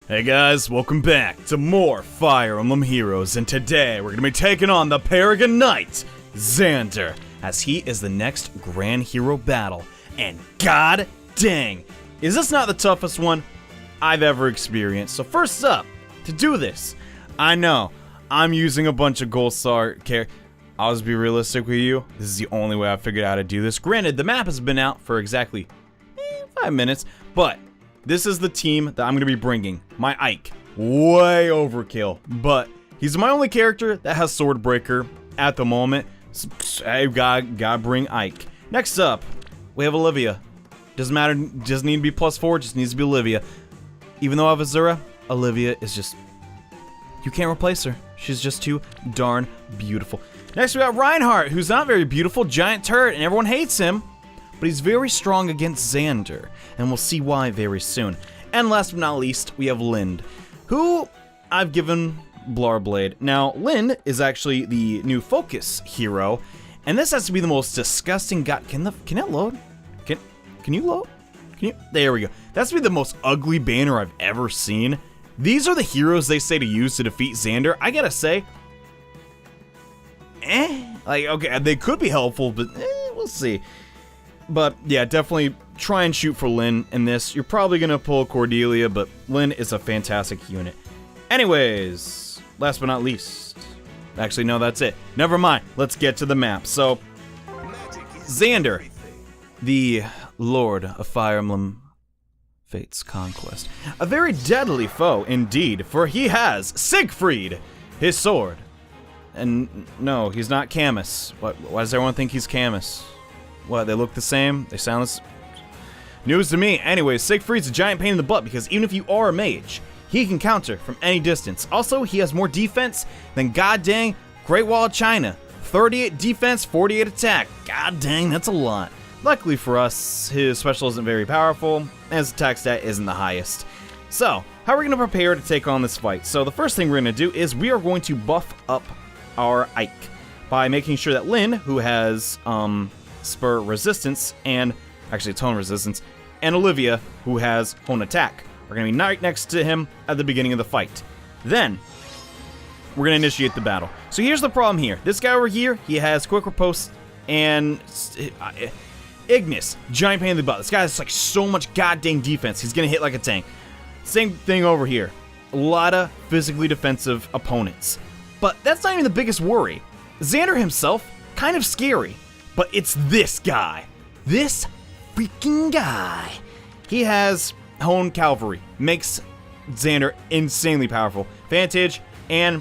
Hey guys, welcome back to more Fire Emblem Heroes, and today we're going to be taking on the Paragon Knight, Xander, as he is the next Grand Hero battle, and god dang, is this not the toughest one I've ever experienced. So first up, to do this, I know, I'm using a bunch of Gold Star characters. I'll just be realistic with you, this is the only way I figured out how to do this. Granted, the map has been out for exactly 5 minutes, but this is the team that I'm going to be bringing. My Ike. Way overkill. But he's my only character that has Swordbreaker at the moment. So I gotta bring Ike. Next up, we have Olivia. Doesn't matter, doesn't need to be +4, just needs to be Olivia. Even though I have Azura, Olivia is just... you can't replace her. She's just too darn beautiful. Next we got Reinhardt, who's not very beautiful, giant turret, and everyone hates him. But he's very strong against Xander, and we'll see why very soon. And last but not least, we have Lind, who I've given Blarblade. Now, Lind is actually the new focus hero, and this has to be the most disgusting god. Can it load? Can you load? Can you? There we go. That's to be the most ugly banner I've ever seen. These are the heroes they say to use to defeat Xander. I gotta say, like, okay, they could be helpful, but we'll see. But yeah, definitely try and shoot for Lyn in this. You're probably gonna pull Cordelia, but Lyn is a fantastic unit. Anyways, last but not least. Actually, no, that's it. Never mind. Let's get to the map. So, Xander, the Lord of Fire Emblem Fate's Conquest. A very deadly foe indeed, for he has Siegfried, his sword. And no, he's not Camus. Why does everyone think he's Camus? What, they look the same? They sound the news to me. Anyways, Siegfried's a giant pain in the butt because even if you are a mage, he can counter from any distance. Also, he has more defense than god dang Great Wall of China. 38 defense, 48 attack. God dang, that's a lot. Luckily for us, his special isn't very powerful, and his attack stat isn't the highest. So, how are we going to prepare to take on this fight? So the first thing we're going to do is we are going to buff up our Ike by making sure that Lyn, who has spur resistance and actually tone resistance, and Olivia, who has hone attack, are going to be right next to him at the beginning of the fight. Then we're going to initiate the battle. So here's the problem here. This guy over here, he has quick riposte and Ignis, giant pain in the butt. This guy has like so much goddamn defense. He's going to hit like a tank. Same thing over here. A lot of physically defensive opponents. But that's not even the biggest worry. Xander himself, kind of scary. But it's this guy. This freaking guy. He has Hone Cavalry. Makes Xander insanely powerful. Vantage and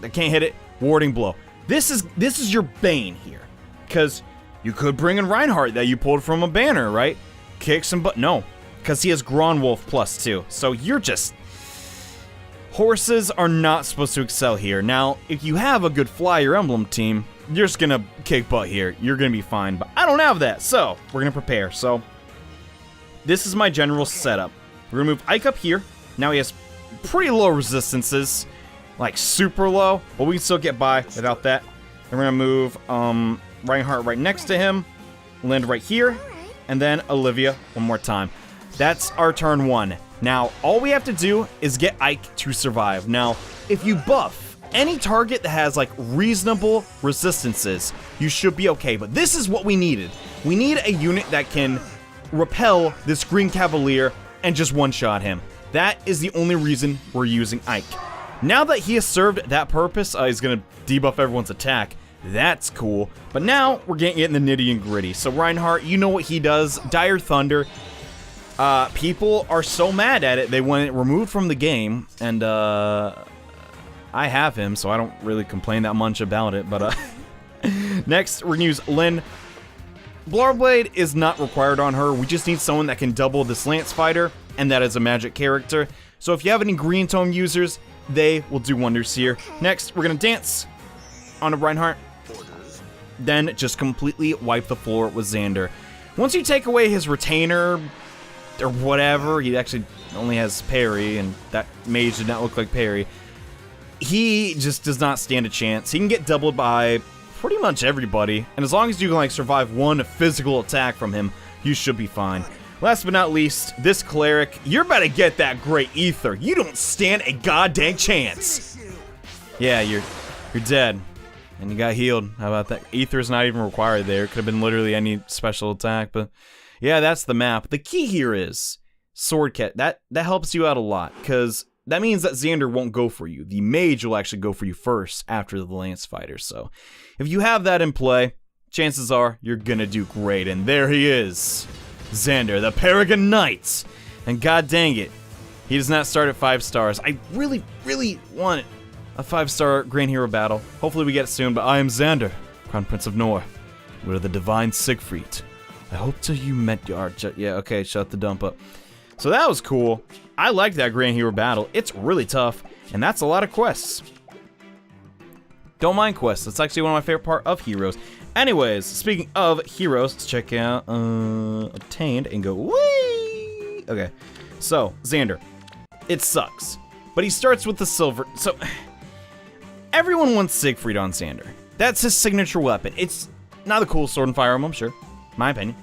I can't hit it. Warding blow. This is your bane here. Because you could bring in Reinhardt that you pulled from a banner, right? Kick some butt. No. Because he has Gronwolf +2. So you're just... horses are not supposed to excel here. Now, if you have a good Flyer Emblem team, you're just gonna kick butt here. You're gonna be fine, but I don't have that, so we're gonna prepare. So, this is my general setup. We're gonna move Ike up here. Now he has pretty low resistances, like super low, but we can still get by without that. And we're gonna move Reinhardt right next to him, Lind right here, and then Olivia one more time. That's our turn 1. Now, all we have to do is get Ike to survive. Now, if you buff any target that has, like, reasonable resistances, you should be okay. But this is what we needed. We need a unit that can repel this Green Cavalier and just one-shot him. That is the only reason we're using Ike. Now that he has served that purpose, he's going to debuff everyone's attack. That's cool. But now we're getting in the nitty and gritty. So Reinhardt, you know what he does. Dire Thunder. People are so mad at it, they want it removed from the game, and, I have him, so I don't really complain that much about it, but, next, we're gonna use Lyn. Blarblade is not required on her, we just need someone that can double this Lance Fighter, and that is a magic character. So if you have any green tone users, they will do wonders here. Next, we're gonna dance on a Reinhardt, then just completely wipe the floor with Xander. Once you take away his retainer, or whatever, he actually only has parry, and that mage did not look like parry. He just does not stand a chance. He can get doubled by pretty much everybody, and as long as you can like survive one physical attack from him, you should be fine. Last but not least, this cleric. You're about to get that great ether. You don't stand a goddamn chance. Yeah, you're dead. And you got healed. How about that? Ether's not even required there. It could have been literally any special attack, but yeah, that's the map. The key here is sword cat. That helps you out a lot, because that means that Xander won't go for you. The mage will actually go for you first after the lance fighter. So if you have that in play, chances are you're gonna do great. And there he is, Xander, the Paragon Knight. And god dang it, he does not start at 5 stars. I really, really want a 5-star Grand Hero battle. Hopefully we get it soon, but I am Xander, Crown Prince of Nohr. We're the Divine Siegfried. I hope till you met your... Yeah, okay, shut the dump up. So that was cool. I liked that Grand Hero battle. It's really tough, and that's a lot of quests. Don't mind quests. That's actually one of my favorite part of Heroes. Anyways, speaking of Heroes, let's check out Obtained and go, whee! Okay, so, Xander. It sucks, but he starts with the silver... So... Everyone wants Siegfried on Xander. That's his signature weapon. It's not the coolest sword in Fire Emblem, sure. My opinion.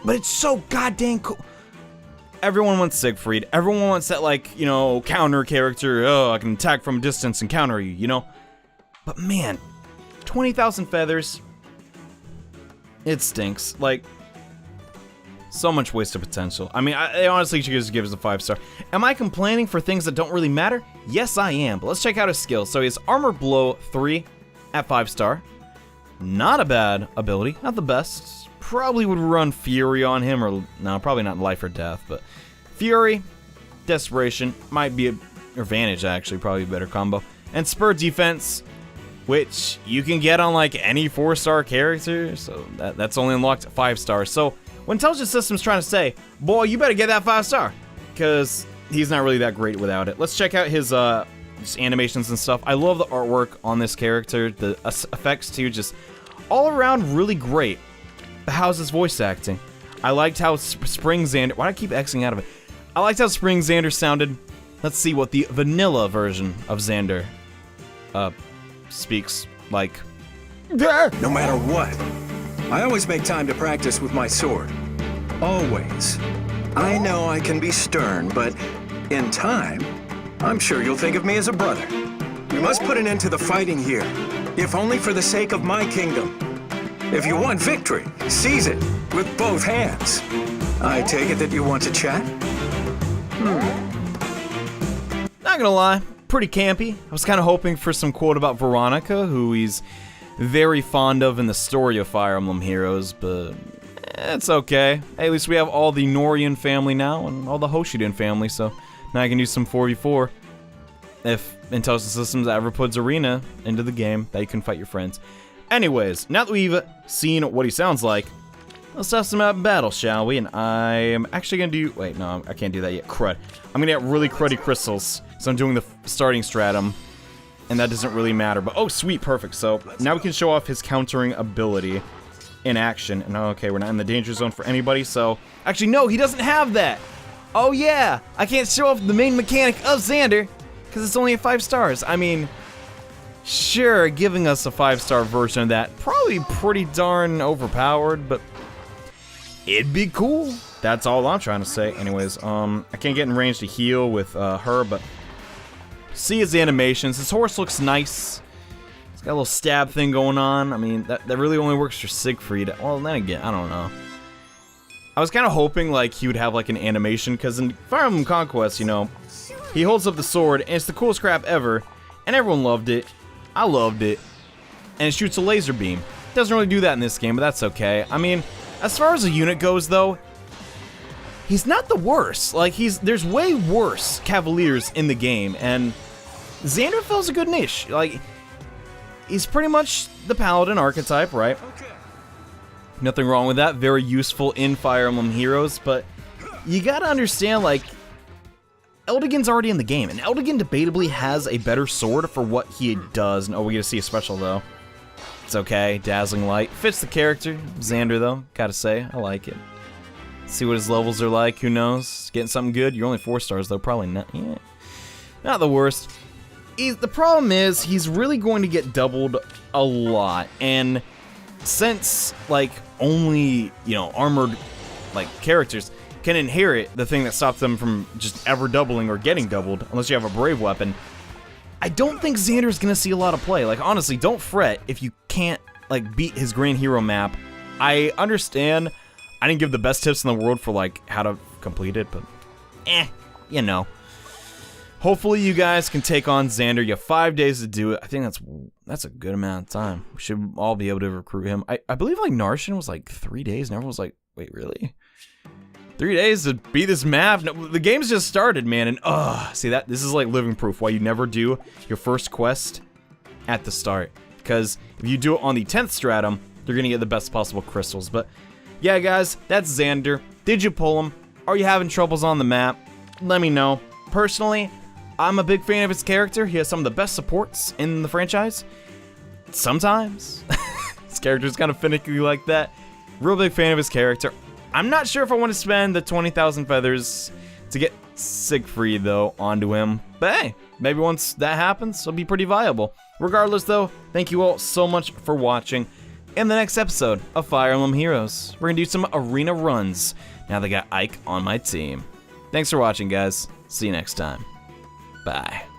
But it's so goddamn cool. Everyone wants Siegfried. Everyone wants that, like, you know, counter character. Oh, I can attack from a distance and counter you, you know? But man, 20,000 feathers. It stinks. Like, so much wasted potential. I mean, I honestly should just give us a 5-star. Am I complaining for things that don't really matter? Yes, I am. But let's check out his skills. So he has Armor Blow 3 at 5-star. Not a bad ability. Not the best. Probably would run Fury on him, or no, probably not Life or Death, but Fury, Desperation might be or Vantage actually, probably a better combo. And Spur Defense, which you can get on like any 4-star character, so that's only unlocked at 5 stars. So when Intelligent System's trying to say, boy, you better get that 5-star, because he's not really that great without it. Let's check out his just animations and stuff. I love the artwork on this character, the effects too, just all around really great. But how's his voice acting? I liked how Spring Xander... Why do I keep Xing out of it? I liked how Spring Xander sounded. Let's see what the vanilla version of Xander speaks like. No matter what, I always make time to practice with my sword. Always. I know I can be stern, but in time, I'm sure you'll think of me as a brother. We must put an end to the fighting here, if only for the sake of my kingdom. If you want victory, seize it with both hands. I take it that you want to chat? Not gonna lie, pretty campy. I was kind of hoping for some quote about Veronica, who he's very fond of in the story of Fire Emblem Heroes, but it's okay. Hey, at least we have all the Nohrian family now, and all the Hoshiden family, so now I can do some 4v4. If Intelligent Systems ever puts Arena into the game, that you can fight your friends. Anyways, now that we've seen what he sounds like, let's test him out in battle, shall we? And I'm actually gonna do... Wait, no, I can't do that yet. Crud. I'm gonna get really cruddy crystals, so I'm doing the starting stratum, and that doesn't really matter. But, oh, sweet, perfect. So, now we can show off his countering ability in action. And, okay, we're not in the danger zone for anybody, so... Actually, no, he doesn't have that! Oh, yeah! I can't show off the main mechanic of Xander, because it's only at 5 stars. I mean... Sure, giving us a 5-star version of that, probably pretty darn overpowered, but it'd be cool. That's all I'm trying to say. Anyways, I can't get in range to heal with her, but see his animations. His horse looks nice. It's got a little stab thing going on. I mean, that really only works for Siegfried. Well, then again, I don't know. I was kind of hoping like he would have like an animation, because in Fire Emblem Conquest, you know, he holds up the sword, and it's the coolest crap ever, and everyone loved it. I loved it. And it shoots a laser beam. Doesn't really do that in this game, but that's okay. I mean, as far as a unit goes, though, he's not the worst. Like, there's way worse Cavaliers in the game, and Xander fills a good niche. Like, he's pretty much the Paladin archetype, right? Nothing wrong with that. Very useful in Fire Emblem Heroes, but you gotta understand, like, Eldigan's already in the game, and Eldigan debatably has a better sword for what he does. And, oh, we get to see a special, though. It's okay. Dazzling Light. Fits the character. Xander, though. Gotta say, I like it. See what his levels are like. Who knows? Getting something good. You're only 4 stars, though. Probably not. Yeah. Not the worst. The problem is, he's really going to get doubled a lot. And since, like, only, you know, armored, like, characters... can inherit the thing that stops them from just ever doubling or getting doubled, unless you have a brave weapon. I don't think Xander's gonna see a lot of play. Like, honestly, don't fret if you can't, like, beat his Grand Hero map. I understand I didn't give the best tips in the world for, like, how to complete it, but you know. Hopefully you guys can take on Xander. You have 5 days to do it. I think that's a good amount of time. We should all be able to recruit him. I believe, like, Narshan was, like, 3 days, and everyone was like, wait, really? 3 days to beat this map? No, the game's just started, man, and see that? This is like living proof why you never do your first quest at the start. Because if you do it on the 10th stratum, you're gonna get the best possible crystals. But yeah, guys, that's Xander. Did you pull him? Are you having troubles on the map? Let me know. Personally, I'm a big fan of his character. He has some of the best supports in the franchise. Sometimes. His character's kind of finicky like that. Real big fan of his character. I'm not sure if I want to spend the 20,000 feathers to get Siegfried, though, onto him. But hey, maybe once that happens, it'll be pretty viable. Regardless, though, thank you all so much for watching. In the next episode of Fire Emblem Heroes, we're going to do some arena runs. Now they got Ike on my team. Thanks for watching, guys. See you next time. Bye.